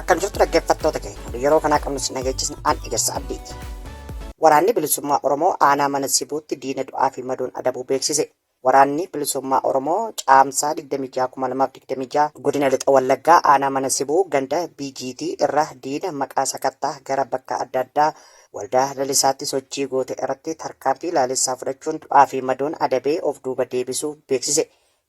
Akkam jirtu dhaggeeffattoota keenya yeroo kana qabnu nageechisni an egersa abdiiti. Waraanni bilisummaa Oromoo aanaa mana Sibuutti diina du'aa fi madoon adabuu beeksise. Waraanni bilisummaa Oromoo caamsaa 26 godina Lixa Wallaggaa aanaa mana Sibuu ganda BGT irraa diina maqaa sakattaa gara bakka adda addaa waldaa lalisaatti sochii goote irratti tarkaanfii laalessaa fudhachuun du'aa fi madoon adabee of duuba deebisuu beeksise.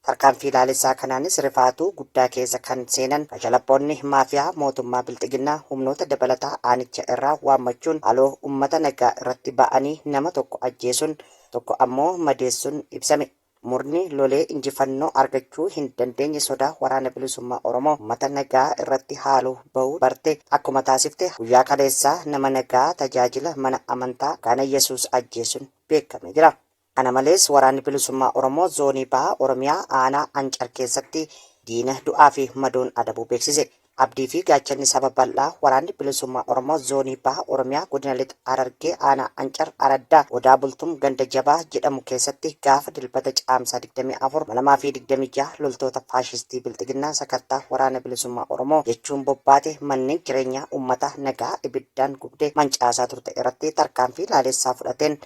Tarkaanfii laalessaa kanaanis rifaatuu guddaa keessa kan seenan kashalabboonni maafiyaa mootummaa Bilxiginnaa humnoota dabalataa aanicha irraa waammachuun haaloo uummata nagaa irratti ba'anii nama tokko ajjeesuun tokko ammoo madeessuun ibsame. Murni lolee injifannoo argachuu hin dandeenye sodaa waraana bilisummaa Oromoo uummata nagaa irratti haaluu bahuu barte akkuma taasifte guyyaa kaleessaa nama nagaa tajaajila mana amantaa Gaana Yesuus ajjeesuun beekamee jira. Kana malees waraanni bilisummaa Oromoo zoonii bahaa Oromiyaa aanaa Ancar keessatti diina du'aa fi madoon adabuu beeksise. Abdii fi gaachanni saba bal'aa waraanni bilisummaa Oromoo zoonii bahaa Oromiyaa godina Lixa Harargee aanaa Ancar Araddaa Odaa Bultum ganda Jabaa jedhamu keessatti gaafa dilbata caamsaa 24/2026 loltoota faashistii Bilxiginnaa sakattaa waraana bilisummaa Oromoo jechuun bobbaate manneen jireenyaa uummata nagaa ibiddaan gubdee mancaasaa turte irratti tarkaanfii laalessaa fudhateen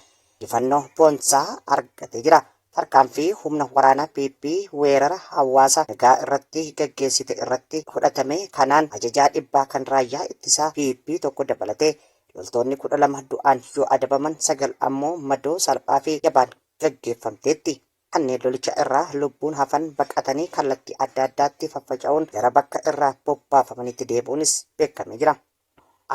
injifannoo boonsaa argatee jira. Tarkaanfii humna waraanaa PP weerara hawaasa nagaa irratti gaggeessite irratti fudhatame kanaan ajajaa dhibbaa kan raayyaa ittisaa PP tokko dabalatee loltoonni 12 du'aan yoo adabaman 9 ammoo madoo salphaa fi jabaan gaggeeffamteetti. Kanneen lolicha irraa lubbuun hafan baqatanii kallattii adda addaatti faffaca'uun gara bakka irraa bobbaafamanitti deebi'uunis beekamee jira.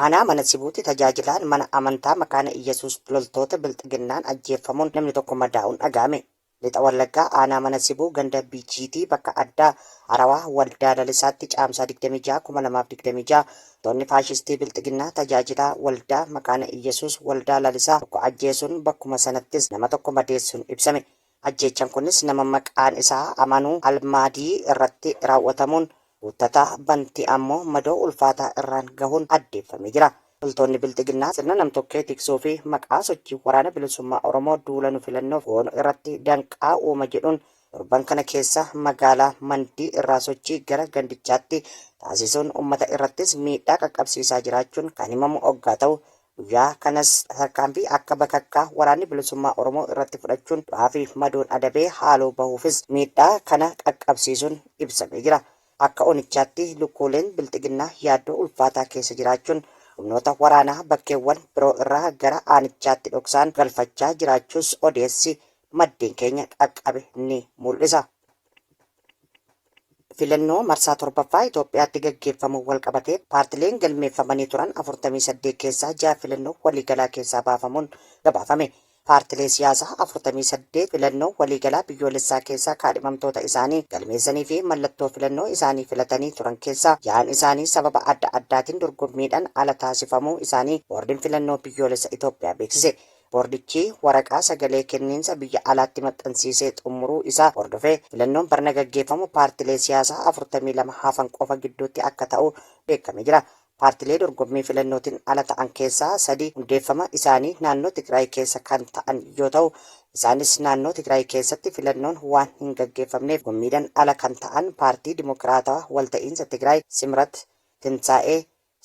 Aanaa mana Sibuutti tajaajilaan mana amantaa Makaana Iyyasuus loltoota Bilxiginnaan ajjeefamuun namni tokko madaa'uun dhaga'ame. Lixa Wallaggaa aanaa mana Sibuu ganda BGT bakka addaa Arawaa waldaa lalisaatti caamsaa 26/2026 loltoonni faashistii Bilxiginnaa tajaajilaa waldaa Makaana Iyyasuus waldaa lalisaa tokko ajjeesuun bakkuma sanattis nama tokko madeessuun ibsame. Ajjeechaan kunis nama maqaan isaa Amanuu Almaadii irratti raawwatamuun guuttataa bantii ammoo madoo ulfaataa irraan gahuun addeeffamee jira. Loltoonni Bilxiginnaa sirna namtokkee tiksuu fi maqaa sochii waraana bilisummaa Oromoo duulanu filannoof oolu irratti danqaa uuma jedhuun torban kana keessa magaalaa Mandii irraa sochii gara gandichaatti taasisuun uummata irrattis miidhaa qaqqabsiisaa jiraachuun kan himamu oggaa ta'u guyyaa kanas tarkaanfii akka bakakkaa waraanni bilisummaa Oromoo irratti fudhachuun du'aa fi madoon adabee haaloo bahuufis miidhaa kana qaqqabsiisuun ibsamee jira. Akka onichaatti lukkuuleen Bilxiginnaa yaaddoo ulfaataa keessa jiraachuun humnoota waraanaa bakkeewwan biroo irraa gara aanichaatti dhoksaan galfachaa jiraachuus odeessi maddeen keenya qaqqabe ni mul'isa. Filannoo marsaa 7ffaa Itoophiyaatti gaggeeffamu walqabatee paartileen galmeeffamanii turan 48 keessaa 6 filannoo waliigalaa keessaa baafamuun gabaafame. Paartilee siyaasaa 48 filannoo waliigalaa biyyoolessaa keessaa kaadhimamtoota isaanii galmeessanii fi mallattoo filannoo isaanii filatanii turan keessaa 6 isaanii sababa adda addaatiin dorgommiidhaan ala taasifamuu isaanii boordiin filannoo biyyoolessa Itoophiyaa beeksise. Boordichi waraqaa sagalee kenniinsa biyya alaatti maxxansiisee xumuruu isaa hordofee filannoon barana gaggeeffamu paartilee siyaasaa 42 hafan qofa gidduutti akka ta'u beekamee jira. Paartilee dorgommii filannootiin ala ta'an keessaa 3 hundeeffama isaanii naannoo Tigraay keessa kan ta'an yoo ta'u isaanis naannoo Tigraay keessatti filannoon waan hin gaggeeffamneef dorgommiidhaan ala kan ta'an paartii Dimokiraatawaa Walta'iinsa Tigraay Simrat Tinsaa'ee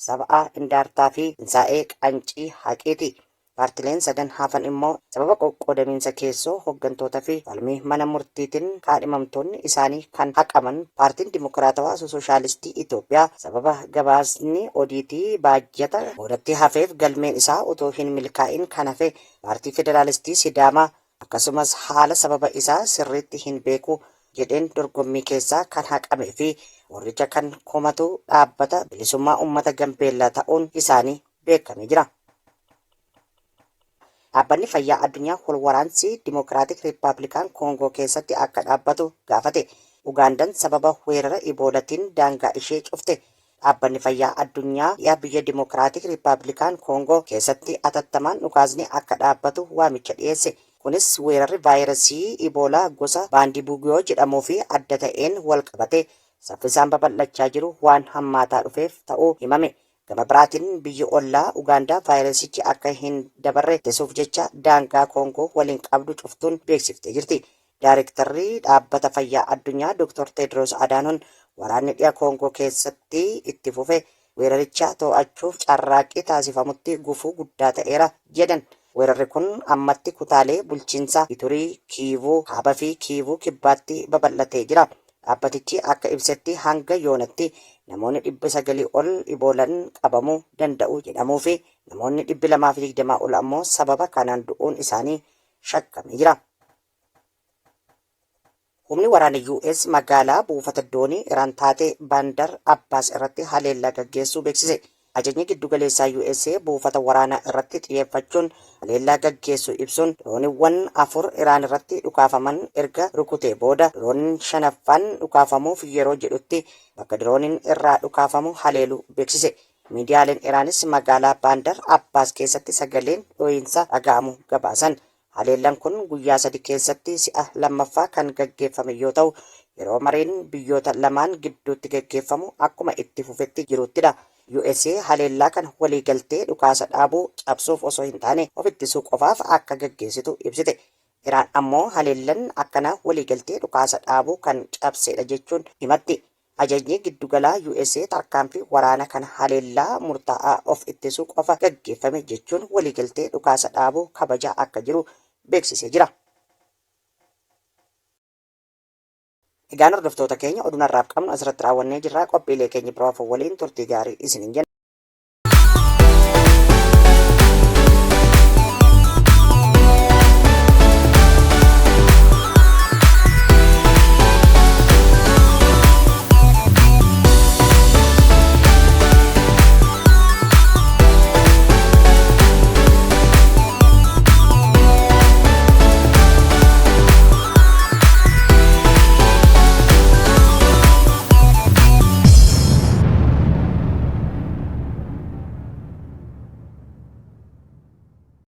Saba'aa Indaartaa fi Tinsaa'ee Qancii Haqiiti. Paartileen 3 hafan immoo sababa qoqqoodamiinsa keessoo hooggantoota fi falmii mana murtiitiin kaadhimamtoonni isaanii kan haqaman paartiin Dimokiraatawaa Sooshaalistii Itoophiyaa sababa gabaasni odiitii baajjata boodatti hafeef galmeen isaa utoo hin milkaa'in kan hafe paartii Federaalistii Sidaamaa akkasumas haala sababa isaa sirriitti hin beeku jedheen dorgommii keessaa kan haqamee fi warricha kan komatu dhaabbata bilisummaa uummata Gambeellaa ta'uun isaanii beekamee jira. Dhaabbanni fayyaa addunyaa wal waraansi Dimokiraatik Riippaabilikaan Koongoo keessatti akka dhaabbatu gaafate. Ugaandaan sababa weerara Iboolaatiin daangaa ishee cufte. Dhaabbanni fayyaa addunyaa biyya Dimokiraatik Riippaabilikaan Koongoo keessatti atattamaan dhukaasni akka dhaabbatu waamicha dhiyeesse. Kunis weerarri vaayirasii Iboolaa gosa baandibugiyoo jedhamuu fi adda ta'een wal qabate saffisaan babal'achaa jiru waan hammaataa dhufeef ta'uu himame. Gama biraatiin biyyi ollaa Ugaandaa vaayirasichi akka hin dabarre ittisuuf jecha daangaa Koongoo waliin qabdu cuftuun beeksiftee jirti. Daarektarri dhaabbata fayyaa addunyaa Dr. Tedros Adhanom waraanni dhiyaa Koongoo keessatti itti fufe weeraricha to'achuuf carraaqqii taasifamutti gufuu guddaa ta'eera jedhan. Weerarri kun ammatti kutaalee bulchiinsa Iturii, Kiivuu kaabaa fi Kiivuu kibbaatti babal'atee jira. Dhaabbatichi akka ibsetti hanga yoonatti namoonni 900 ol iboolaan qabamuu danda'u jedhamuu fi namoonni 220 ol ammoo sababa kanaan du'uun isaanii shakkamee jira. Humni waraana US magaalaa buufata doonii Iraan taate Bandar Abbaas irratti haleellaa gaggeessuu beeksise. Ajajni giddugaleessaa USA buufata waraanaa irratti xiyyeeffachuun haleellaa gaggeessu ibsuun dirooniiwwan 4 Iraan irratti dhukaafaman erga rukutee booda dirooniin 5ffaan dhukaafamuuf yeroo jedhutti bakka dirooniin irraa dhukaafamu haleeluu beeksise. Miidiyaaleen Iraanis magaalaa Bandar Abbaas keessatti sagaleen dhoo'insa dhaga'amu gabaasan. Haleellaan kun guyyaa 3 keessatti si'a lammaffaa kan gaggeeffame yoo ta'u, yeroo mariin biyyoota lamaan gidduutti gaggeeffamu akkuma itti fufetti jiruttidha. USA haleellaa kan waliigaltee dhukaasa dhaabuu cabsuuf osoo hin taane of ittisuu qofaaf akka gaggeessitu ibsite. Iraan ammoo haleellaan akkana waliigaltee dhukaasa dhaabuu kan cabsedha jechuun himatti. Ajajni giddugalaa USA tarkaanfii waraana kan haleellaa murtaa'aa of ittisuu qofa gaggeeffame jechuun waliigaltee dhukaasa dhaabuu kabajaa akka jiru beeksisee jira. Egaan hordoftoota keenya oduu har'aaf qabnu asirratti raawwannee jirra. Qophiilee keenya biroo waliin turtii gaarii isiniin jenna.